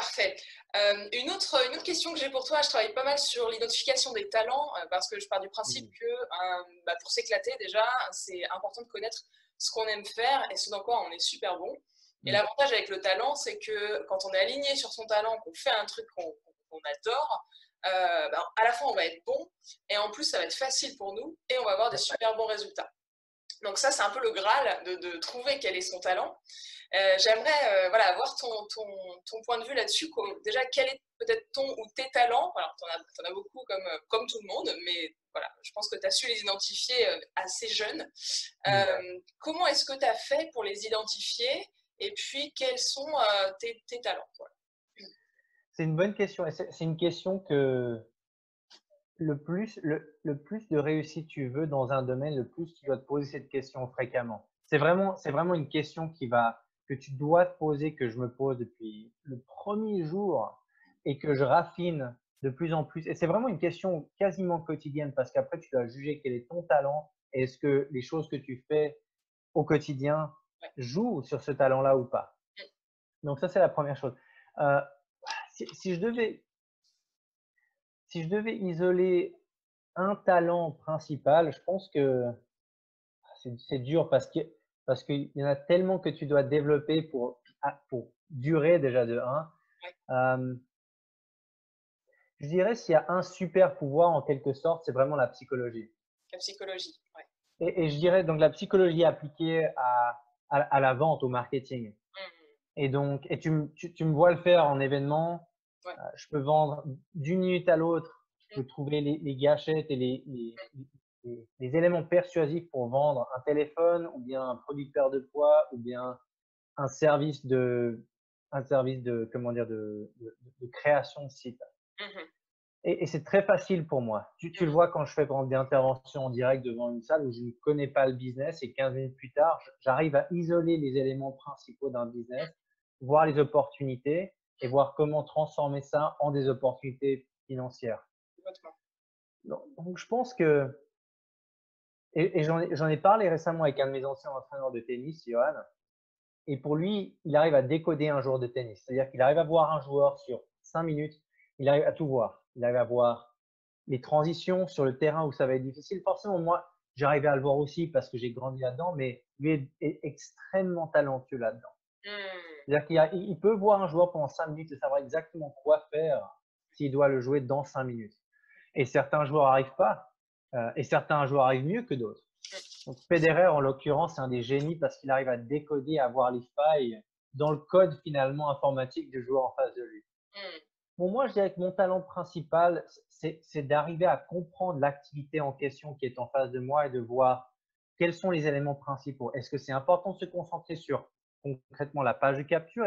Parfait. Une autre question que j'ai pour toi, je travaille pas mal sur l'identification des talents parce que je pars du principe Mhm. que pour s'éclater déjà, c'est important de connaître ce qu'on aime faire et ce dans quoi on est super bon. Et Mhm. l'avantage avec le talent, c'est que quand on est aligné sur son talent, qu'on fait un truc qu'on adore, à la fois on va être bon et en plus ça va être facile pour nous et on va avoir des Ouais. super bons résultats. Donc ça, c'est un peu le Graal de trouver quel est son talent. J'aimerais voilà, avoir ton point de vue là-dessus. Déjà, quel est peut-être ton ou tes talents? Alors, t'en as beaucoup comme tout le monde, mais voilà, je pense que tu as su les identifier assez jeune. Mhm. Comment est-ce que tu as fait pour les identifier? Et puis, quels sont tes talents? Voilà. C'est une bonne question et c'est une question que le plus de réussite tu veux dans un domaine, le plus tu dois te poser cette question fréquemment. C'est vraiment une question que tu dois te poser, que je me pose depuis le premier jour et que je raffine de plus en plus. Et c'est vraiment une question quasiment quotidienne parce qu'après, tu dois juger quel est ton talent et est-ce que les choses que tu fais au quotidien Ouais. jouent sur ce talent-là ou pas. Donc ça, c'est la première chose. Euh, si je devais isoler un talent principal, je pense que c'est dur parce qu'il y en a tellement que tu dois développer pour durer déjà de un. Ouais. Hem, je dirais s'il y a un super pouvoir en quelque sorte, c'est vraiment la psychologie La psychologie. Ouais. et je dirais donc la psychologie appliquée à la vente, au marketing Mhm. et donc tu me vois le faire en événement. Ouais. Je peux vendre d'une minute à l'autre, je Mhm. peux trouver les gâchettes et les éléments persuasifs pour vendre un téléphone ou bien un produit de perte de poids ou bien un service de, comment dire, de création de site. Mhm. Et c'est très facile pour moi. Tu le Mhm. vois quand je fais par exemple, des interventions en direct devant une salle où je ne connais pas le business et 15 minutes plus tard, j'arrive à isoler les éléments principaux d'un business, voir les opportunités et voir comment transformer ça en des opportunités financières. Complètement. Donc je pense que, et j'en ai parlé récemment avec un de mes anciens entraîneurs de tennis, Johan, et pour lui, il arrive à décoder un joueur de tennis. C'est-à-dire qu'il arrive à voir un joueur sur 5 minutes, il arrive à tout voir. Il arrive à voir les transitions sur le terrain où ça va être difficile. Forcément, moi, j'arrivais à le voir aussi parce que j'ai grandi là-dedans, mais lui est extrêmement talentueux là-dedans. Mhm. C'est-à-dire il peut voir un joueur pendant 5 minutes et savoir exactement quoi faire s'il doit le jouer dans 5 minutes. Et certains joueurs n'arrivent pas, et certains joueurs arrivent mieux que d'autres. Donc Federer, en l'occurrence, c'est un des génies parce qu'il arrive à décoder, à voir les failles dans le code finalement informatique du joueur en face de lui. Mhm. Bon, moi, je dirais que mon talent principal, c'est d'arriver à comprendre l'activité en question qui est en face de moi et de voir quels sont les éléments principaux. Est-ce que c'est important de se concentrer sur concrètement la page de capture?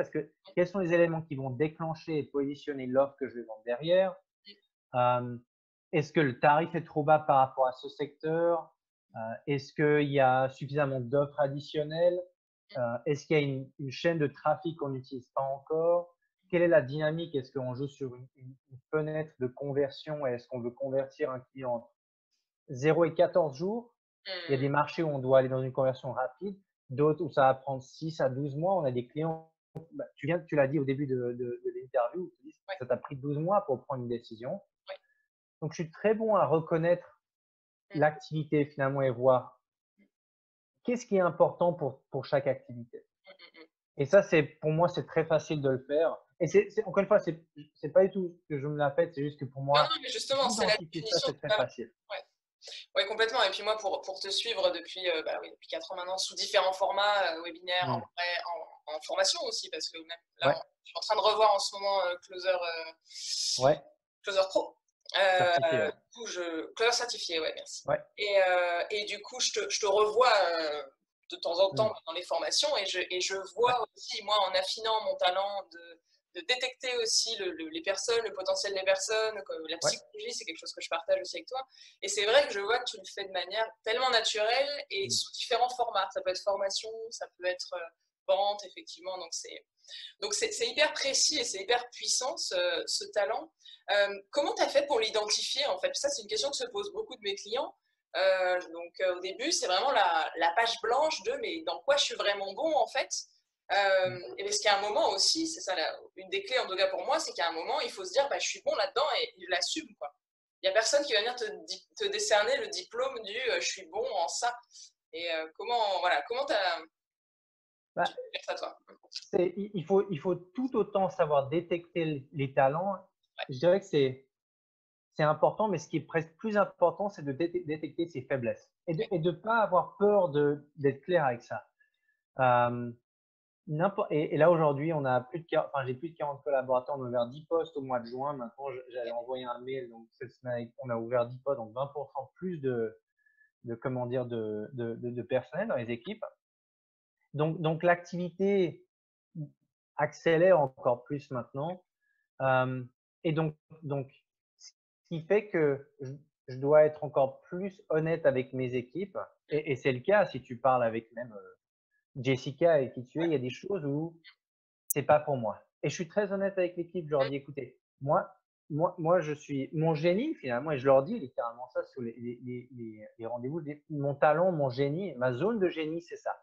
Quels sont les éléments qui vont déclencher et positionner l'offre que je vais vendre derrière? Euh, Est-ce que le tarif est trop bas par rapport à ce secteur? Est-ce qu'il y a suffisamment d'offres additionnelles? Est-ce qu'il y a une chaîne de trafic qu'on n'utilise pas encore? Quelle est la dynamique? Est-ce qu'on joue sur une fenêtre de conversion et est-ce qu'on veut convertir un client entre 0 et 14 jours? Il y a Mhm. des marchés où on doit aller dans une conversion rapide, d'autres où ça va prendre 6 à 12 mois. On a des clients, tu l'as dit au début de l'interview, Ouais. ça t'a pris 12 mois pour prendre une décision. Ouais. Donc, je suis très bon à reconnaître Mhm. l'activité finalement et voir qu'est-ce qui est important pour chaque activité. Mhm. Et ça, pour moi, c'est très facile de le faire. Et encore une fois, c'est pas du tout que je me la pète, c'est juste que pour Non, moi, non, mais justement, c'est la d'identifier ça, définition c'est du très talent. facile. Ouais. Ouais, complètement. Et puis moi, pour te suivre depuis, oui, depuis 4 ans maintenant, sous différents formats, webinaires, en Mm. vrai, en formation aussi, parce que même là, Ouais, je suis en train de revoir en ce moment ouais, Closer Pro. certifié, ouais. Du coup, Closer certifié, ouais, merci. Ouais. Et du coup, je te revois de temps en temps Mm. dans les formations et je Ouais. vois aussi, moi, en affinant mon talent de détecter aussi les personnes, le potentiel des personnes, comme la Ouais. psychologie, c'est quelque chose que je partage aussi avec toi. Et c'est vrai que je vois que tu le fais de manière tellement naturelle et Mm. sous différents formats. Ça peut être formation, ça peut être vente, effectivement. Donc c'est hyper précis et c'est hyper puissant ce talent. Comment tu as fait pour l'identifier en fait? Ça, c'est une question que se posent beaucoup de mes clients. Au début, c'est vraiment la page blanche de mais dans quoi je suis vraiment bon en fait. Et parce qu'il y a un moment aussi, c'est ça une des clés en tout cas pour moi, c'est qu'à un moment, il faut se dire, bah, je suis bon là-dedans et je l'assume, quoi. Il y a personne qui va venir te décerner le diplôme du je suis bon en ça. Et comment Bah, tu fais ça, toi? il faut tout autant savoir détecter les talents. Je dirais que c'est important, mais ce qui est presque plus important, c'est de détecter ses faiblesses et de pas avoir peur d'être clair avec ça. Euh, et là, aujourd'hui, on a enfin, j'ai plus de 40 collaborateurs. On a ouvert 10 postes au mois de juin. Maintenant, j'avais envoyé un mail. Donc, cette semaine, on a ouvert 10 postes, donc 20% plus comment dire, de personnel dans les équipes. Donc l'activité accélère encore plus maintenant. Et donc, ce qui fait que je dois être encore plus honnête avec mes équipes. Et c'est le cas si tu parles avec même Jessica et qui tu es, il y a des choses où c'est pas pour moi. Et je suis très honnête avec l'équipe. Je leur dis, écoutez, moi, je suis mon génie finalement, et je leur dis littéralement ça sur les rendez-vous. Mon talent, mon génie, ma zone de génie, c'est ça.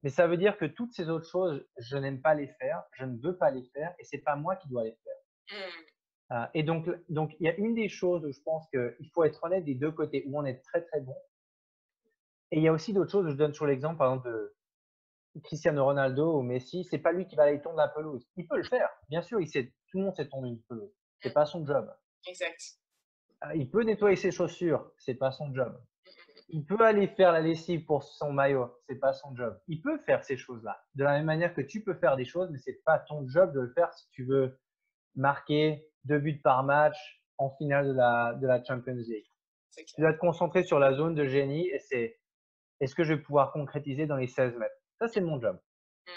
Mais ça veut dire que toutes ces autres choses, je n'aime pas les faire, je ne veux pas les faire, et c'est pas moi qui dois les faire. Mmh. Et donc, il y a une des choses où je pense qu'il faut être honnête des deux côtés, où on est très très bon. Et il y a aussi d'autres choses où je donne sur l'exemple, par exemple, de Cristiano Ronaldo ou Messi, c'est pas lui qui va aller tondre la pelouse. Il peut le faire, bien sûr, tout le monde sait tondre une pelouse. C'est pas son job. Exact. Il peut nettoyer ses chaussures, c'est pas son job. Il peut aller faire la lessive pour son maillot, c'est pas son job. Il peut faire ces choses-là. De la même manière que tu peux faire des choses, mais c'est pas ton job de le faire si tu veux marquer 2 buts par match en finale de la Champions League. C'est Tu clair. dois te concentrer sur la zone de génie et c'est est-ce que je vais pouvoir concrétiser dans les 16 mètres. Ça, c'est mon job. Mmh.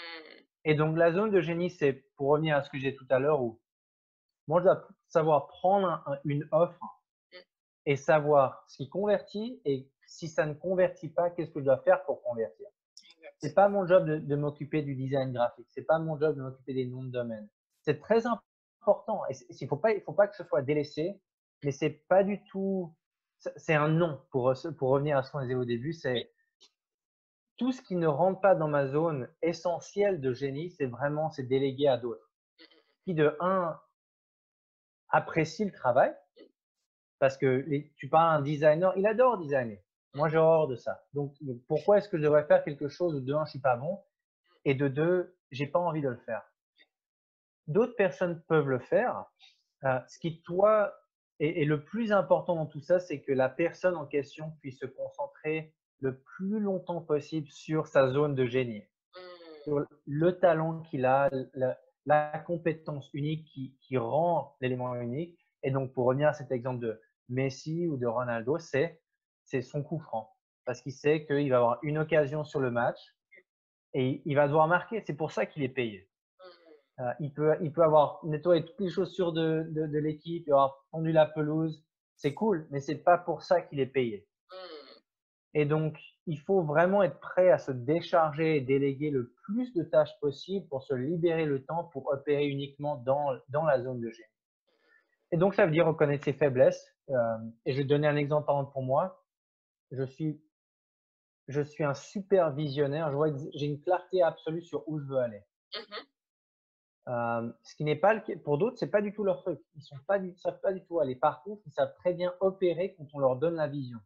Et donc, la zone de génie, c'est pour revenir à ce que j'ai tout à l'heure où moi, je dois savoir prendre une offre Mmh. et savoir ce qui convertit et si ça ne convertit pas, qu'est-ce que je dois faire pour convertir. C'est Exact. pas mon job de m'occuper du design graphique. C'est pas mon job de m'occuper des noms de domaine. C'est très important. Et il faut pas que ce soit délaissé, mais c'est pas du tout. C'est un non pour revenir à ce qu'on disait au début. Oui. C'est tout ce qui ne rentre pas dans ma zone essentielle de génie. C'est délégué à d'autres Mmh mh. qui de un apprécient le travail parce que tu parles à un designer, il adore designer. Moi, j'ai horreur de ça. Donc pourquoi est-ce que je devrais faire quelque chose où de un, je suis pas bon et de deux, j'ai pas envie de le faire. D'autres personnes peuvent le faire. Ce qui, toi, est le plus important dans tout ça, c'est que la personne en question puisse se concentrer le plus longtemps possible sur sa zone de génie, Mmh. sur le talent qu'il a, la compétence unique qui rend l'élément unique. Et donc, pour revenir à cet exemple de Messi ou de Ronaldo, c'est son coup franc. Parce qu'il sait qu'il va avoir une occasion sur le match et il va devoir marquer. C'est pour ça qu'il est payé. Mmh. Il peut avoir nettoyé toutes les chaussures de l'équipe, il avoir tondu la pelouse. C'est cool, mais c'est pas pour ça qu'il est payé. Mmh. Et donc, il faut vraiment être prêt à se décharger et déléguer le plus de tâches possible pour se libérer le temps pour opérer uniquement dans la zone de génie. Et donc, ça veut dire reconnaître ses faiblesses. Et je vais te donner un exemple, par exemple, pour moi. Je suis, je suis un super visionnaire. Je vois que j'ai une clarté absolue sur où je veux aller. Mmh. Ce qui n'est pas le cas pour d'autres, c'est pas du tout leur truc. Savent pas du tout aller. Par contre, ils savent très bien opérer quand on leur donne la vision.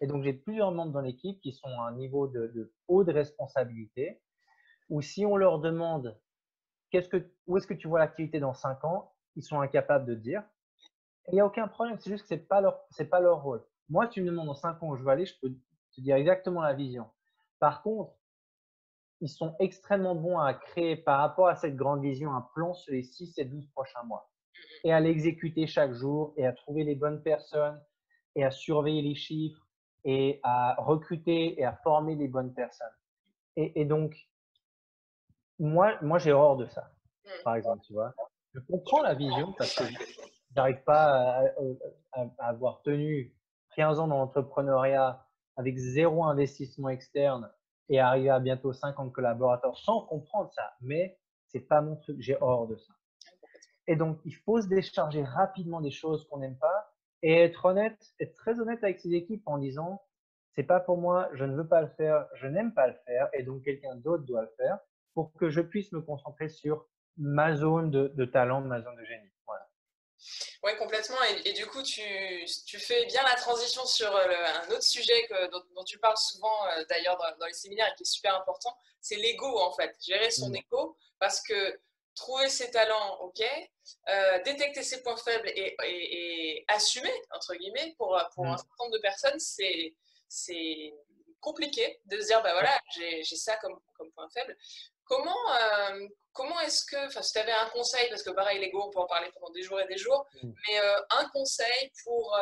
Et donc, j'ai plusieurs membres dans l'équipe qui sont à un niveau de haut de responsabilité, où si on leur demande où est-ce que tu vois l'activité dans 5 ans, ils sont incapables de dire. Et il n'y a aucun problème, c'est juste que c'est pas leur rôle. Moi, tu me demandes dans 5 ans où je veux aller, je peux te dire exactement la vision. Par contre, ils sont extrêmement bons à créer par rapport à cette grande vision un plan sur les 6 et 12 prochains mois et à l'exécuter chaque jour et à trouver les bonnes personnes et à surveiller les chiffres et à recruter et à former les bonnes personnes. Et donc, moi j'ai horreur de ça, Mmh. par exemple, tu vois. Je Je comprends la comprends. vision parce que j'arrive pas à avoir tenu 15 ans dans l'entrepreneuriat avec zéro investissement externe et arriver à bientôt 50 collaborateurs sans comprendre ça. Mais c'est pas mon truc, j'ai horreur de ça. Et donc, il faut se décharger rapidement des choses qu'on n'aime pas et être honnête, être très honnête avec ses équipes en disant, c'est pas pour moi, je ne veux pas le faire, je n'aime pas le faire et donc quelqu'un d'autre doit le faire. pour que je puisse me concentrer sur ma zone de talent, ma zone de génie. Voilà. Ouais, complètement. Et du coup, tu fais bien la transition sur un autre sujet dont tu parles souvent, d'ailleurs, dans les séminaires et qui est super important, c'est l'ego, en fait. Gérer son Mm. ego, parce que trouver ses talents, ok, détecter ses points faibles et assumer, entre guillemets, pour un Mm. certain nombre de personnes, c'est compliqué de se dire, bah Ouais. voilà, j'ai ça comme point faible. Comment, comment est-ce que, enfin, si tu avais un conseil, parce que pareil, l'ego, on peut en parler pendant des jours et des jours, Mm. mais un conseil pour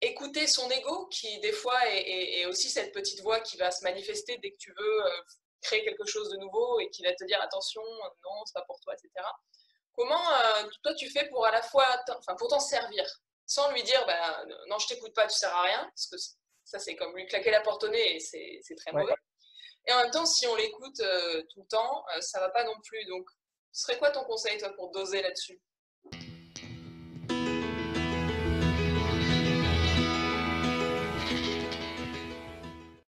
écouter son ego, qui des fois est aussi cette petite voix qui va se manifester dès que tu veux créer quelque chose de nouveau et qui va te dire attention, non, c'est pas pour toi, etc. Comment toi tu fais pour à la fois, enfin, pour t'en servir, sans lui dire bah, non, je t'écoute pas, tu sers à rien, parce que ça c'est comme lui claquer la porte au nez et c'est très Ouais. mauvais. Et en même temps, si on l'écoute tout le temps, ça va pas non plus. Donc, ce serait quoi ton conseil, toi, pour doser là-dessus?